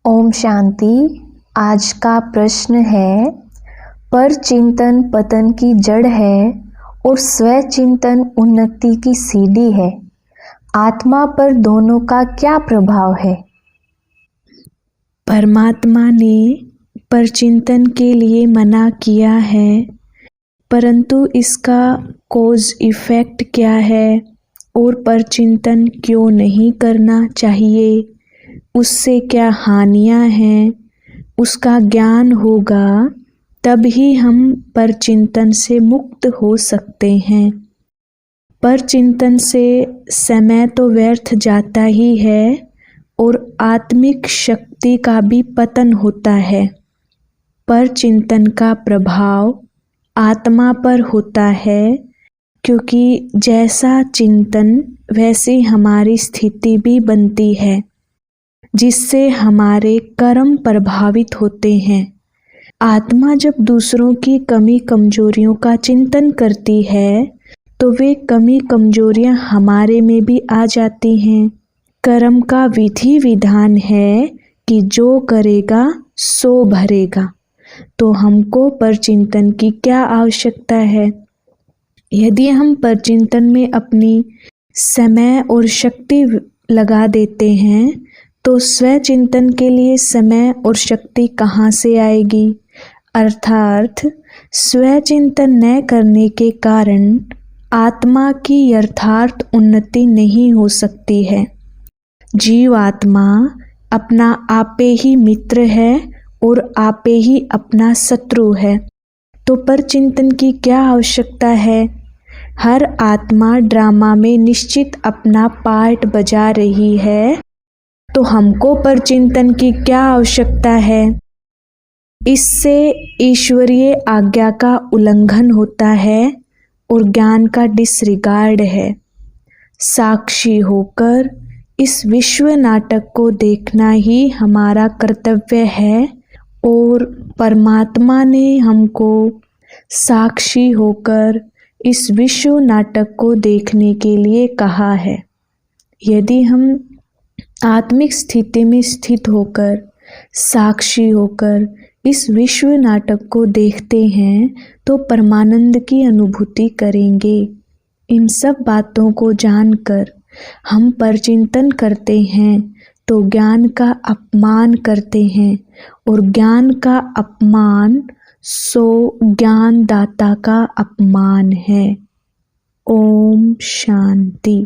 ओम शांति। आज का प्रश्न है, पर चिंतन पतन की जड़ है और स्व चिंतन उन्नति की सीढ़ी है। आत्मा पर दोनों का क्या प्रभाव है? परमात्मा ने परचिंतन के लिए मना किया है, परंतु इसका कॉज इफेक्ट क्या है और परचिंतन क्यों नहीं करना चाहिए, उससे क्या हानियां हैं, उसका ज्ञान होगा तब ही हम परचिंतन से मुक्त हो सकते हैं। परचिंतन से समय तो व्यर्थ जाता ही है और आत्मिक शक्ति का भी पतन होता है। परचिंतन का प्रभाव आत्मा पर होता है, क्योंकि जैसा चिंतन वैसी हमारी स्थिति भी बनती है, जिससे हमारे कर्म प्रभावित होते हैं। आत्मा जब दूसरों की कमी कमजोरियों का चिंतन करती है तो वे कमी कमजोरियां हमारे में भी आ जाती हैं। कर्म का विधि विधान है कि जो करेगा सो भरेगा, तो हमको परचिंतन की क्या आवश्यकता है? यदि हम परचिंतन में अपनी समय और शक्ति लगा देते हैं तो स्वचिंतन के लिए समय और शक्ति कहाँ से आएगी? अर्थात स्वचिंतन न करने के कारण आत्मा की यथार्थ उन्नति नहीं हो सकती है। जीव आत्मा अपना आपे ही मित्र है और आपे ही अपना शत्रु है, तो परचिंतन की क्या आवश्यकता है? हर आत्मा ड्रामा में निश्चित अपना पार्ट बजा रही है, तो हमको परचिंतन की क्या आवश्यकता है? इससे ईश्वरीय आज्ञा का उल्लंघन होता है और ज्ञान का डिसरिगार्ड है। साक्षी होकर इस विश्व नाटक को देखना ही हमारा कर्तव्य है और परमात्मा ने हमको साक्षी होकर इस विश्व नाटक को देखने के लिए कहा है। यदि हम आत्मिक स्थिति में स्थित होकर साक्षी होकर इस विश्व नाटक को देखते हैं तो परमानंद की अनुभूति करेंगे। इन सब बातों को जानकर हम परचिंतन करते हैं तो ज्ञान का अपमान करते हैं, और ज्ञान का अपमान सो ज्ञानदाता का अपमान है। ओम शांति।